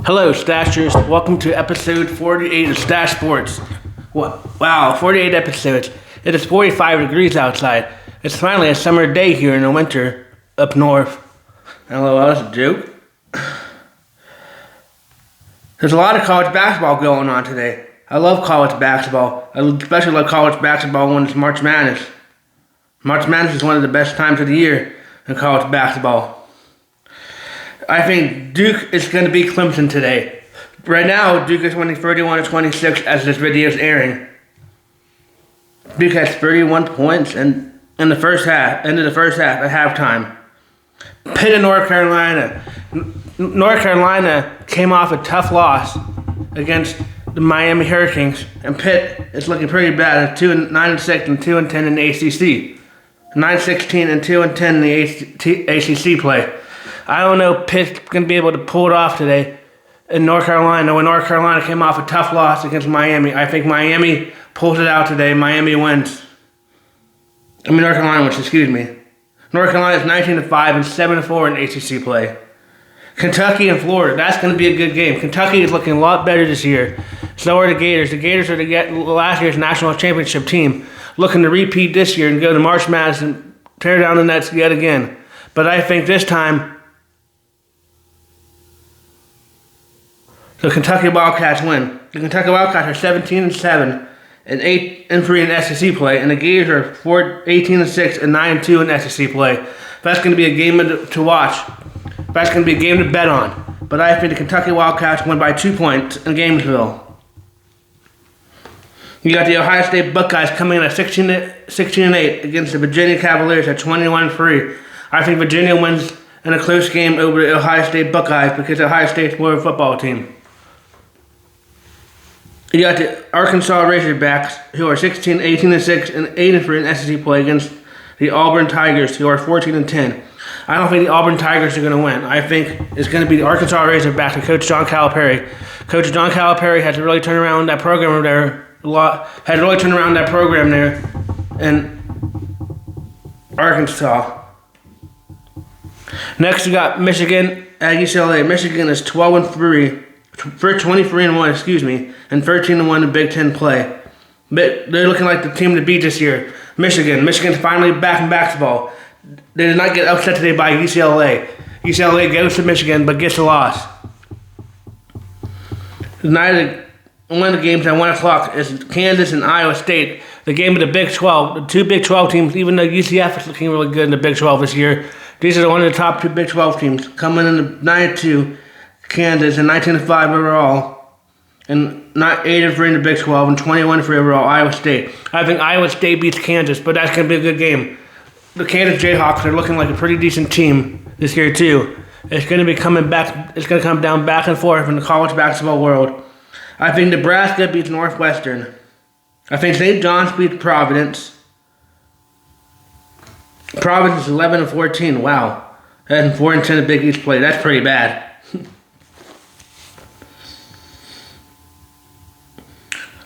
Hello, Stachers. Welcome to episode 48 of Stache Sports. Wow, 48 episodes. It is 45 degrees outside. It's finally a summer day here in the winter up north. Hello, that's a joke. There's a lot of college basketball going on today. I love college basketball. I especially love college basketball when it's March Madness. March Madness is one of the best times of the year in college basketball. I think Duke is going to beat Clemson today. Right now, Duke is winning 31-26 as this video is airing. Duke has 31 points in the first half, end of the first half at halftime. Pitt and North Carolina. North Carolina came off a tough loss against the Miami Hurricanes, and Pitt is looking pretty bad at 9-6 and 2-10 in the ACC. 9-16 and 2-10 in the ACC play. I don't know if Pitt's going to be able to pull it off today in North Carolina. When North Carolina came off a tough loss against Miami, I think Miami pulls it out today. Miami wins. North Carolina wins, excuse me. North Carolina is 19-5 and 7-4 in ACC play. Kentucky and Florida, that's going to be a good game. Kentucky is looking a lot better this year. So are the Gators. The Gators are last year's national championship team, looking to repeat this year and go to March Madness and tear down the Nets yet again. But I think this time, the Kentucky Wildcats win. The Kentucky Wildcats are 17-7 and 8-3 in SEC play, and the Gators are 18-6 and 9-2 in SEC play. That's going to be a game to watch. That's going to be a game to bet on. But I think the Kentucky Wildcats win by 2 points in Gainesville. You got the Ohio State Buckeyes coming in at 16-8 against the Virginia Cavaliers at 21-3. I think Virginia wins in a close game over the Ohio State Buckeyes because Ohio State's more of a football team. You got the Arkansas Razorbacks, who are 18-6 and 8-3 in SEC play against the Auburn Tigers, who are 14-10. I don't think the Auburn Tigers are going to win. I think it's going to be the Arkansas Razorbacks and Coach John Calipari. Coach John Calipari has to really turn around that program there in Arkansas. Next, you got Michigan at UCLA. Michigan is 23-1, and 13-1 in Big Ten play. But they're looking like the team to beat this year. Michigan's finally back in basketball. They did not get upset today by UCLA. UCLA goes to Michigan, but gets a loss. Tonight, one of the games at 1 o'clock is Kansas and Iowa State. The game of the Big 12. The two Big 12 teams, even though UCF is looking really good in the Big 12 this year, these are one of the top two Big 12 teams. Coming in the 9-2, Kansas, and 19-5 overall. And not 8-3 in the Big 12 and 21-3 overall, Iowa State. I think Iowa State beats Kansas, but that's going to be a good game. The Kansas Jayhawks are looking like a pretty decent team this year, too. It's going to be coming back. It's going to come down back and forth in the college basketball world. I think Nebraska beats Northwestern. I think St. John's beats Providence. Providence is 11-14. Wow. That's 4-10 in Big East play. That's pretty bad.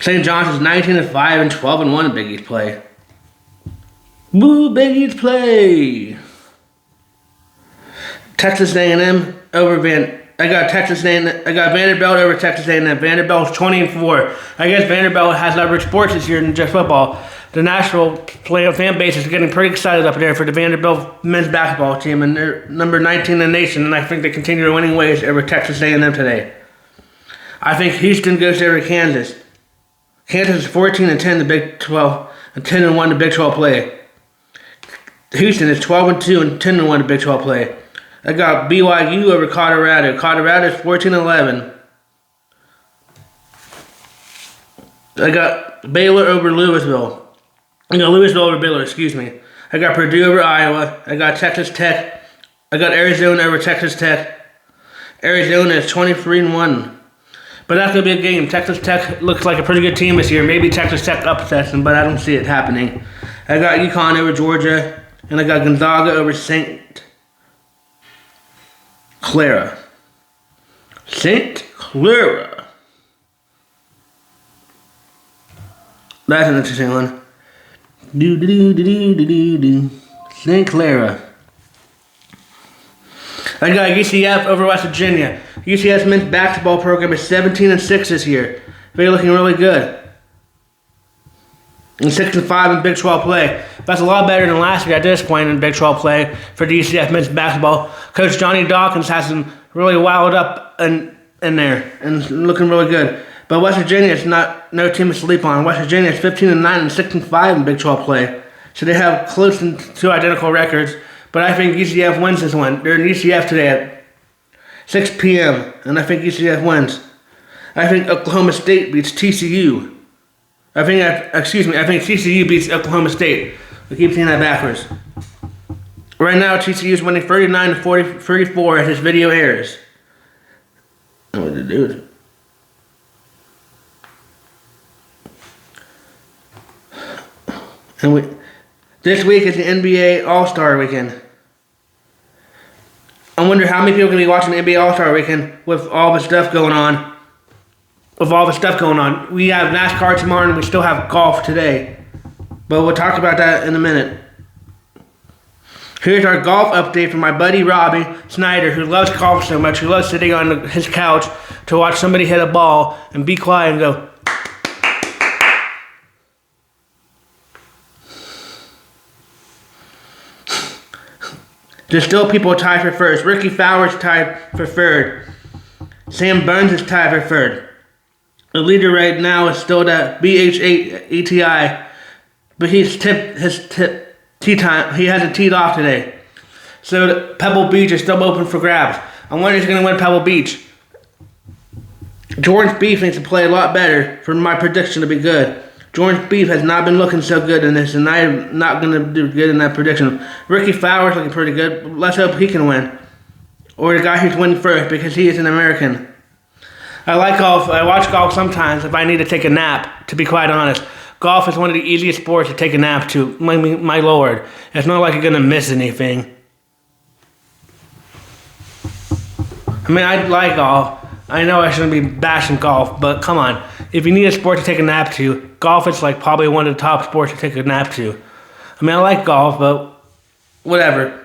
St. John's is 19-5 and 12-1 in Big East play. Woo, Big East play! Texas A&M over I got Vanderbilt over Texas A&M. Vanderbilt's 20-4. I guess Vanderbilt has leveraged sports this year than just football. The national fan base is getting pretty excited up there for the Vanderbilt men's basketball team, and they're number 19 in the nation, and I think they continue their winning ways over Texas A&M today. I think Houston goes over Kansas. Kansas is 14-10 in the Big 12 and 10-1 in the Big 12 play. Houston is 12-2 and 10-1 in the Big 12 play. I got BYU over Colorado. Colorado is 14-11. I got Baylor over Louisville. I got Louisville over Baylor, excuse me. I got Purdue over Iowa. I got Texas Tech. I got Arizona over Texas Tech. Arizona is 23-1. But that's going to be a game. Texas Tech looks like a pretty good team this year. Maybe Texas Tech upsets them, but I don't see it happening. I got UConn over Georgia, and I got Gonzaga over St. Clara. St. Clara. That's an interesting one. St. Clara. I got UCF over West Virginia. UCF's men's basketball program is 17-6 this year. They're looking really good. And 6-5 in Big 12 play. That's a lot better than last year at this point in Big 12 play for the UCF men's basketball. Coach Johnny Dawkins has them really wilded up in there and looking really good. But West Virginia is no team to sleep on. West Virginia is 15-9 and 6-5 in Big 12 play. So they have close to identical records. But I think UCF wins this one. They're in UCF today at 6 p.m. And I think UCF wins. I think Oklahoma State beats TCU. I think TCU beats Oklahoma State. I keep saying that backwards. Right now, TCU is winning 39-34 as this video airs. I don't know what to do with it. And this week is the NBA All-Star Weekend. I wonder how many people are going to be watching the NBA All-Star Weekend with all the stuff going on. We have NASCAR tomorrow and we still have golf today. But we'll talk about that in a minute. Here's our golf update from my buddy Robbie Snyder, who loves golf so much. Who loves sitting on his couch to watch somebody hit a ball and be quiet and go. There's still people tied for first. Ricky Fowler's tied for third. Sam Burns is tied for third. The leader right now is still that BH8 but he's tipped his tee time. He hasn't teed off today. So Pebble Beach is still open for grabs. I wonder who's going to win Pebble Beach. Jordan Spieth needs to play a lot better for my prediction to be good. Jordan Spieth has not been looking so good in this, and I'm not going to do good in that prediction. Ricky Fowler's looking pretty good. Let's hope he can win. Or the guy who's winning first, because he is an American. I like golf. I watch golf sometimes if I need to take a nap, to be quite honest. Golf is one of the easiest sports to take a nap to. My lord. It's not like you're going to miss anything. I mean, I like golf. I know I shouldn't be bashing golf, but come on. If you need a sport to take a nap to, golf is like probably one of the top sports to take a nap to. I mean, I like golf, but whatever.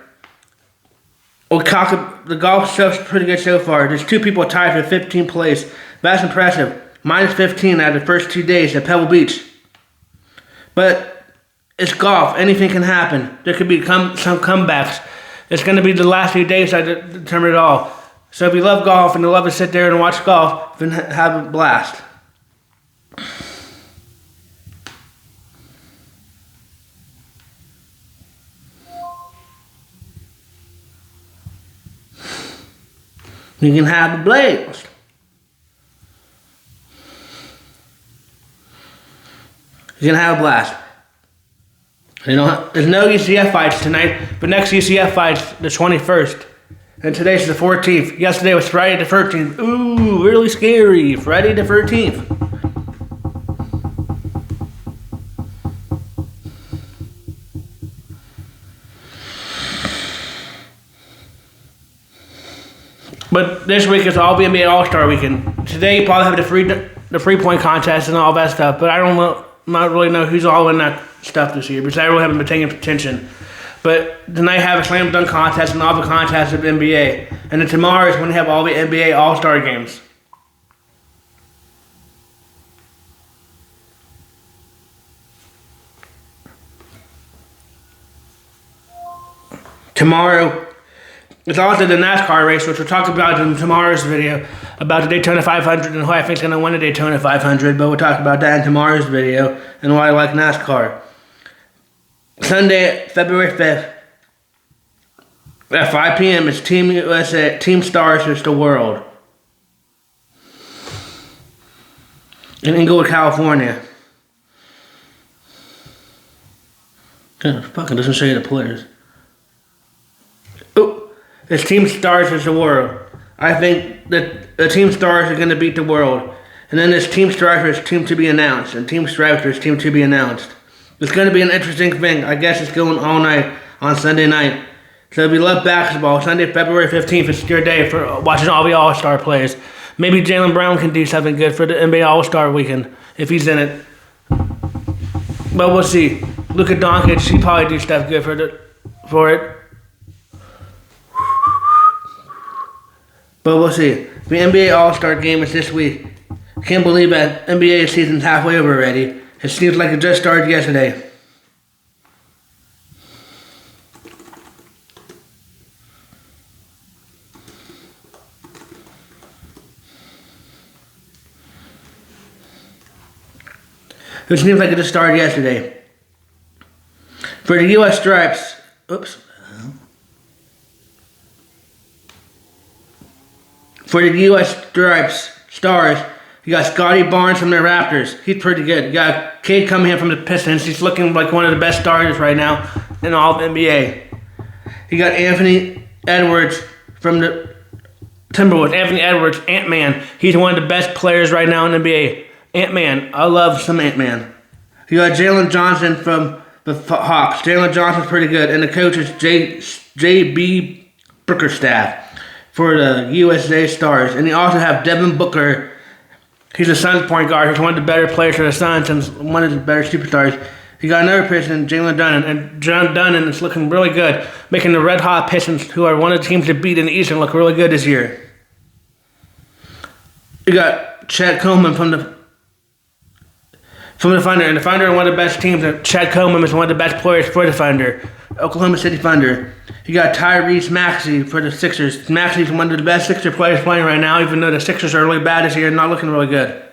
The golf stuff's pretty good so far. There's 2 people tied for 15th place. That's impressive. Minus 15 out of the first 2 days at Pebble Beach. But it's golf. Anything can happen. There could be some comebacks. It's going to be the last few days that determine it all. So if you love golf and you love to sit there and watch golf, then have a blast. You can have a blast. You can have a blast. There's no UCF fights tonight, but next UCF fight's the 21st. And today's the 14th. Yesterday was Friday the 13th. Ooh, really scary. Friday the 13th. But this week is all NBA All-Star Weekend. Today you probably have the three-point contest and all that stuff, but I don't really know who's all in that stuff this year because I really haven't been paying attention. But tonight I have a slam dunk contest and all the contests of NBA. And then tomorrow is when we have all the NBA All-Star games. Tomorrow, it's also the NASCAR race, which we'll talk about in tomorrow's video, about the Daytona 500 and who I think is going to win the Daytona 500, but we'll talk about that in tomorrow's video and why I like NASCAR. Sunday, February 5th, at 5 p.m. is Team USA, Team Stars vs. the World in Inglewood, California. It fucking doesn't show you the players. Oh, it's Team Stars vs. the World. I think that the Team Stars are going to beat the World. And then there's Team Stripers, Team to be announced, and Team Stripers, Team to be announced. It's going to be an interesting thing. I guess it's going all night on Sunday night. So if you love basketball, Sunday, February 15th is your day for watching all the All-Star plays. Maybe Jaylen Brown can do something good for the NBA All-Star weekend if he's in it. But we'll see. Luka Doncic, he probably do stuff good for it. But we'll see. The NBA All-Star Game is this week. Can't believe that NBA season's halfway over already. It seems like it just started yesterday. It seems like it just started yesterday. For the U.S. Stripes, For the U.S. Stripes Stars, you got Scotty Barnes from the Raptors. He's pretty good. You got Cade Cunningham from the Pistons. He's looking like one of the best starters right now in all of NBA. You got Anthony Edwards from the Timberwolves. Anthony Edwards, Ant-Man. He's one of the best players right now in the NBA. Ant-Man. I love some Ant-Man. You got Jalen Johnson from the Hawks. Jalen Johnson's pretty good. And the coach is J.B. Bickerstaff for the USA Stars. And you also have Devin Booker. He's the Suns point guard. He's one of the better players for the Suns and one of the better superstars. You got another Piston, Jalen Dunn. And John Dunn is looking really good, making the Red Hot Pistons, who are one of the teams to beat in the Eastern, look really good this year. You got Chad Coleman from the Thunder, and the Thunder are one of the best teams. And Chad Coleman is one of the best players for the Thunder, Oklahoma City Thunder. You got Tyrese Maxey for the Sixers. Maxey's one of the best Sixer players playing right now, even though the Sixers are really bad this year and not looking really good.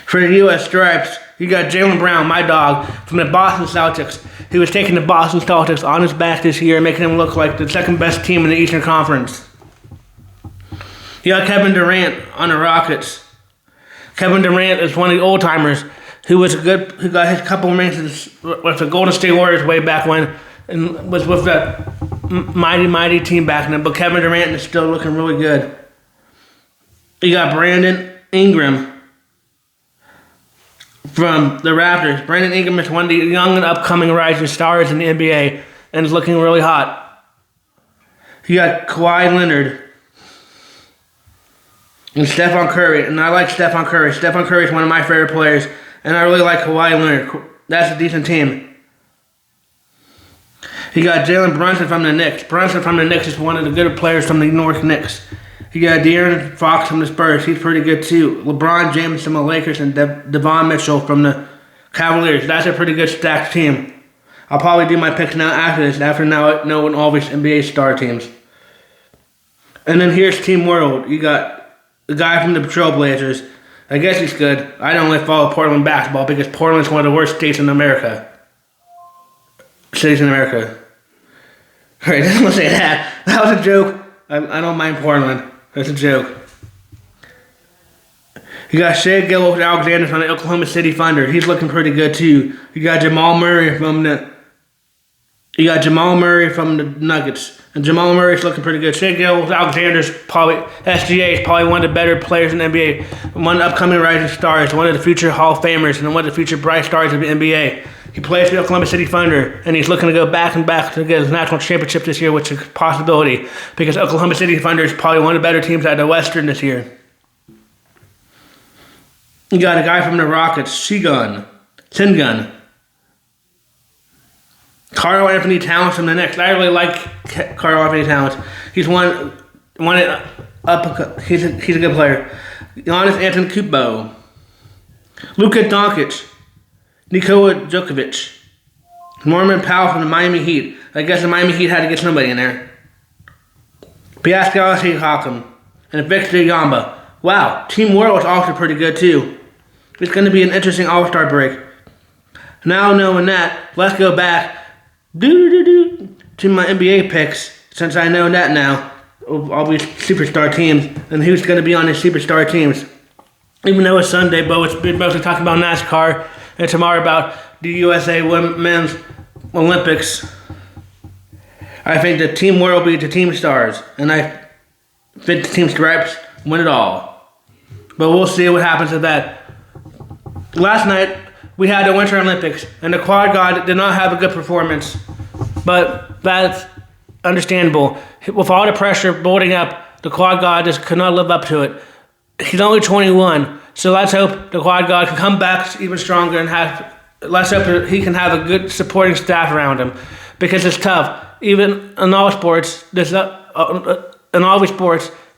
For the U.S. Stripes, you got Jaylen Brown, my dog, from the Boston Celtics. He was taking the Boston Celtics on his back this year, making them look like the second best team in the Eastern Conference. You got Kevin Durant on the Rockets. Kevin Durant is one of the old timers who got his couple rings with the Golden State Warriors way back when, and was with that mighty team back then. But Kevin Durant is still looking really good. You got Brandon Ingram from the Raptors. Brandon Ingram is one of the young and upcoming rising stars in the NBA and is looking really hot. You got Kawhi Leonard and Stephen Curry, and I like Stephen Curry. Stephen Curry is one of my favorite players, and I really like Kawhi Leonard. That's a decent team. You got Jalen Brunson from the Knicks. Brunson from the Knicks is one of the good players from the New York Knicks. You got De'Aaron Fox from the Spurs. He's pretty good too. LeBron James from the Lakers and Devon Mitchell from the Cavaliers. That's a pretty good stacked team. I'll probably do my picks now after this, after now knowing all these NBA star teams. And then here's Team World. You got the guy from the Trailblazers. I guess he's good. I don't really follow Portland basketball because Portland's one of the worst states in America. Cities in America. Alright, I don't say that. That was a joke. I don't mind Portland. That's a joke. You got Shea Gilgeous-Alexander from the Oklahoma City Thunder. He's looking pretty good too. You got Jamal Murray from the Nuggets. And Jamal Murray's looking pretty good. Shea Gilgeous-Alexander's SGA is probably one of the better players in the NBA. One of the upcoming rising stars, one of the future Hall of Famers, and one of the future bright stars of the NBA. He plays for the Oklahoma City Thunder, and he's looking to go back and back to get his national championship this year, which is a possibility, because Oklahoma City Thunder is probably one of the better teams out of the Western this year. You got a guy from the Rockets, Sengun. Karl Anthony Towns from the Knicks. I really like Karl Anthony Towns. He's he's a good player. Giannis Antetokounmpo, Luka Doncic, Nikola Jokic, Norman Powell from the Miami Heat. I guess the Miami Heat had to get somebody in there. Pascal Siakam and Victor Yamba. Wow, Team World is also pretty good too. It's going to be an interesting All-Star break. Now knowing that, let's go back to my NBA picks, since I know that now. All these superstar teams and who's going to be on these superstar teams. Even though it's Sunday, but we're mostly talking about NASCAR and tomorrow about the USA Women's Olympics. I think the Team World will be the Team Stars, and I think the Team Stripes win it all. But we'll see what happens with that. Last night, we had the Winter Olympics, and the quad god did not have a good performance. But that's understandable. With all the pressure building up, the quad god just could not live up to it. He's only 21, so let's hope the quad god can come back even stronger and let's hope that he can have a good supporting staff around him, because it's tough. even in all sports,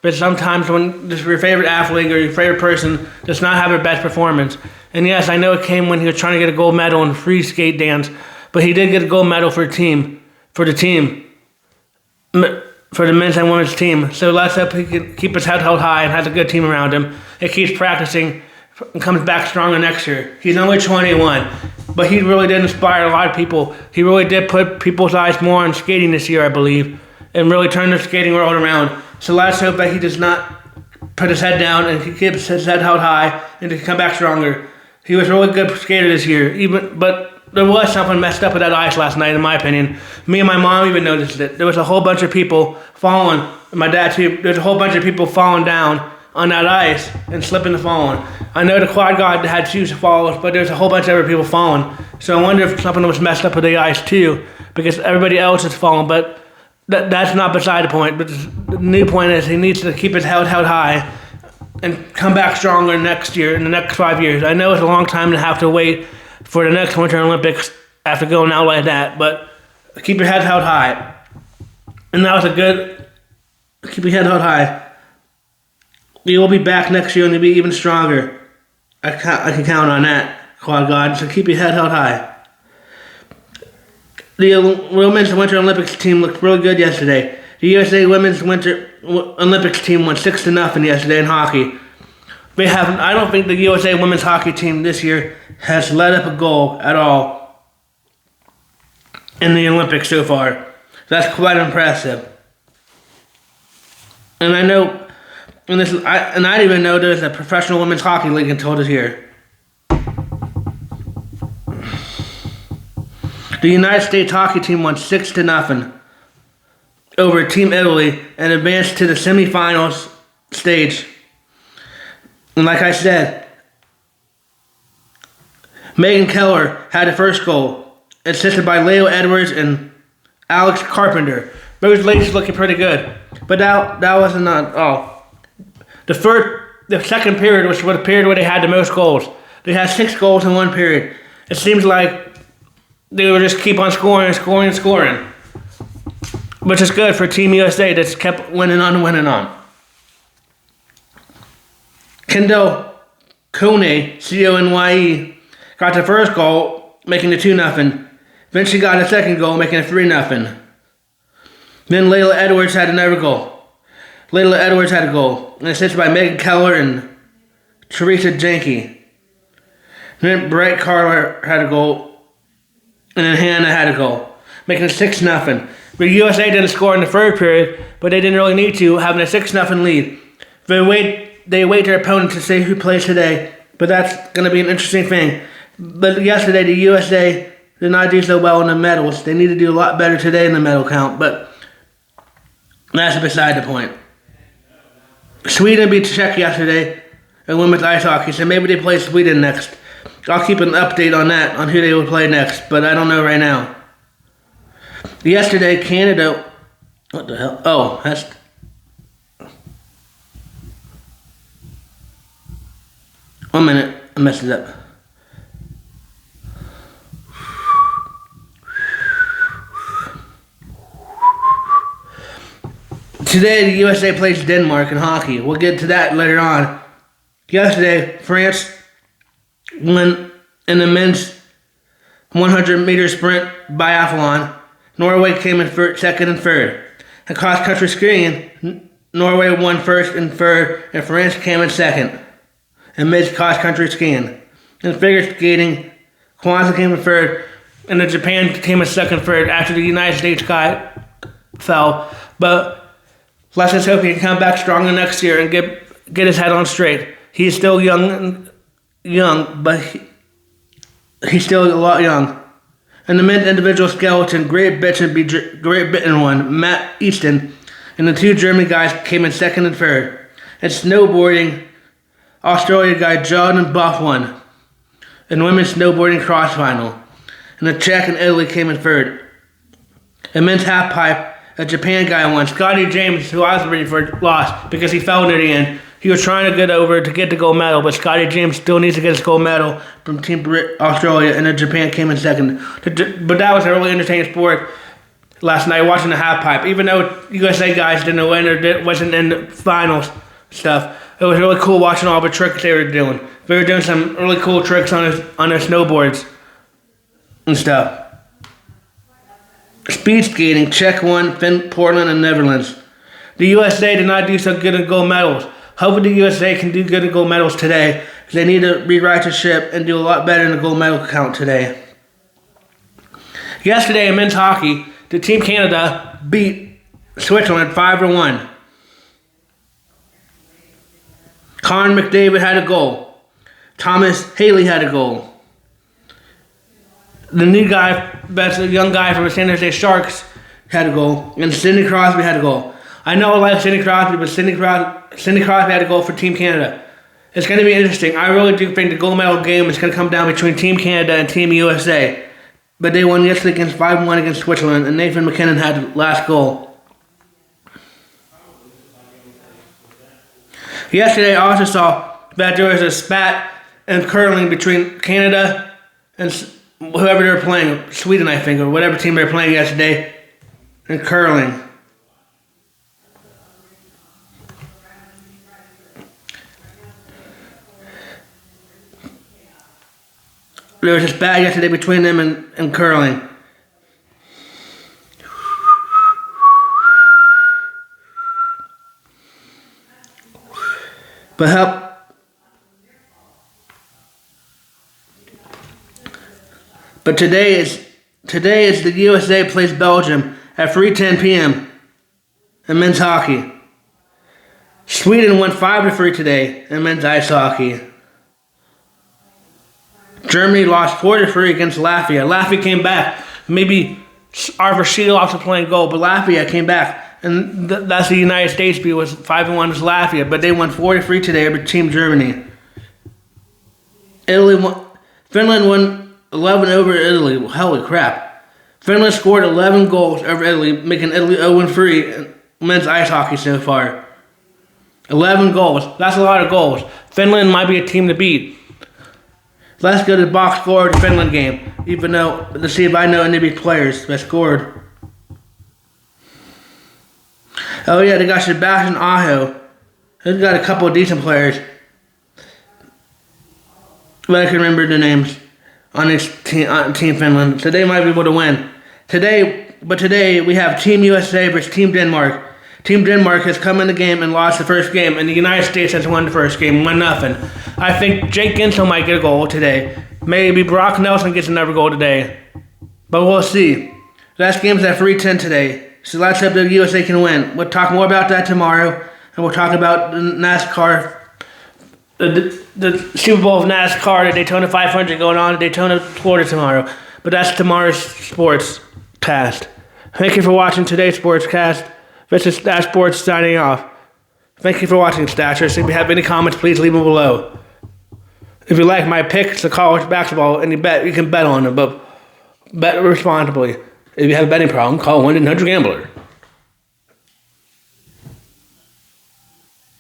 but sometimes when just your favorite athlete or your favorite person does not have their best performance. And yes, I know it came when he was trying to get a gold medal in free skate dance, but he did get a gold medal for the team, for the men's and women's team. So let's hope he can keep his head held high and has a good team around him. He keeps practicing and comes back stronger next year. He's only 21, but he really did inspire a lot of people. He really did put people's eyes more on skating this year, I believe, and really turn the skating world around. So let's hope that he does not put his head down and he keeps his head held high and to come back stronger. He was a really good skater this year, but there was something messed up with that ice last night, in my opinion. Me and my mom even noticed it. There was a whole bunch of people falling, and my dad too. There's a whole bunch of people falling down on that ice and slipping and falling. I know the quad god had shoes to follow, but there's a whole bunch of other people falling. So I wonder if something was messed up with the ice too, because everybody else is falling. But that's not beside the point. But the new point is he needs to keep his head held high and come back stronger next year, in the next 5 years. I know it's a long time to have to wait for the next Winter Olympics after going out like that, but keep your head held high. And that was a good, keep your head held high. You will be back next year and you'll be even stronger. I can count on that, quad god, so keep your head held high. The Women's Winter Olympics team looked really good yesterday. The USA Women's Winter Olympics team won 6-0 yesterday in hockey. I don't think the USA Women's Hockey team this year has let up a goal at all in the Olympics so far. That's quite impressive. And I know, I didn't even know there's a professional women's hockey league until this year. The United States hockey team won 6-0 over Team Italy and advanced to the semifinals stage. And like I said, Megan Keller had the first goal, assisted by Layla Edwards and Alex Carpenter. Those ladies looking pretty good. But that wasn't all. The second period was the period where they had the most goals. They had 6 goals in one period. It seems like they would just keep on scoring, which is good for Team USA that's kept winning on. Kendall Coney, C-O-N-Y-E, got the first goal, making it 2-0. Then she got a second goal, making it 3-0. Then Layla Edwards had another goal. Layla Edwards had a goal, and assisted by Megan Keller and Teresa Jenke. Then Brett Carter had a goal, and then Hannah had a goal, making it 6-0. But USA didn't score in the third period, but they didn't really need to, having a 6-0 lead. They wait their opponent to see who plays today, but that's going to be an interesting thing. But yesterday, the USA did not do so well in the medals. They need to do a lot better today in the medal count, but that's beside the point. Sweden beat Czech yesterday in women's ice hockey, so maybe they play Sweden next. I'll keep an update on that, on who they will play next, but I don't know right now. Yesterday, Canada... What the hell? Oh, that's... One minute, I messed it up. Today, the USA plays Denmark in hockey. We'll get to that later on. Yesterday, France won in the men's 100-meter sprint biathlon. Norway came in second and third. In cross-country skiing, Norway won first and third, and France came in second. In mixed cross-country skiing. In figure skating, Kwanzaa came in third, and Japan came in second and third after the United States guy fell. But let's just hope he can come back stronger next year and get his head on straight. He's still young, but he's still a lot young. In the men's individual skeleton, Great Britain won, Matt Easton, and the 2 German guys came in second and third. In snowboarding, Australia guy Jordan Buff won in women's snowboarding cross final, and the Czech and Italy came in third. In men's half pipe, a Japan guy won. Scotty James, who I was ready for, lost because he fell near the end. He was trying to get over to get the gold medal, but Scotty James still needs to get his gold medal from Team Australia, and then Japan came in second. But that was a really entertaining sport. last night watching the half pipe. Even though USA guys didn't win or wasn't in the finals stuff, it was really cool watching all the tricks they were doing. They were doing some really cool tricks on their snowboards and stuff. Speed skating, Czech won, Portland and Netherlands. The USA did not do so good in gold medals. Hopefully the USA can do good in gold medals today, because they need to rewrite the ship and do a lot better in the gold medal count today. Yesterday in men's hockey, the Team Canada beat Switzerland 5-1. Connor McDavid had a goal. Thomas Haley had a goal. The new guy, that's a young guy from the San Jose Sharks, had a goal. And Sidney Crosby had a goal. I know I like Sidney Crosby, but Sidney Crosby had a goal for Team Canada. It's going to be interesting. I really do think the gold medal game is going to come down between Team Canada and Team USA. But they won yesterday against 5-1 against Switzerland, and Nathan McKinnon had the last goal. Yesterday I also saw that there was a spat and curling between Canada and whoever they were playing, Sweden I think, or whatever team they were playing yesterday, in curling. There was a spat yesterday between them and curling. But today is the USA plays Belgium at 3:10 p.m. in men's hockey. Sweden won 5-3 today in men's ice hockey. Germany lost 4-3 against Latvia. Latvia came back. Maybe Arthur Sheeloff was playing goal, but Latvia came back. And that's the United States beat was 5-1 was Latvia, but they won 4-3 today over Team Germany. Finland won 11 over Italy. Holy crap. Finland scored 11 goals over Italy, making Italy 0-3 in men's ice hockey so far. 11 goals. That's a lot of goals. Finland might be a team to beat. Let's go to the box score of the Finland game, even though, to see if I know any of these players that scored. Oh yeah, they got Sebastian Aho. He's got a couple of decent players. But I can remember the names on this team Finland, so they might be able to win. Today we have Team USA versus Team Denmark. Team Denmark has come in the game and lost the first game, and the United States has won the first game, 1-0. I think Jake Gensel might get a goal today. Maybe Brock Nelson gets another goal today. But we'll see. Last game's at 3:10 today, so let's hope the USA can win. We'll talk more about that tomorrow, and we'll talk about the NASCAR, the Super Bowl of NASCAR, the Daytona 500 going on in Daytona, Florida tomorrow. But that's tomorrow's sports cast. Thank you for watching today's sports cast. This is Stache Sports signing off. Thank you for watching, Stache. If you have any comments, please leave them below. If you like my picks of college basketball and you can bet on them, but bet responsibly. If you have a betting problem, call 1-800-GAMBLER.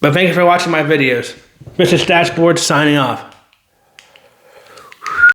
But thank you for watching my videos. This is Stache Sports signing off.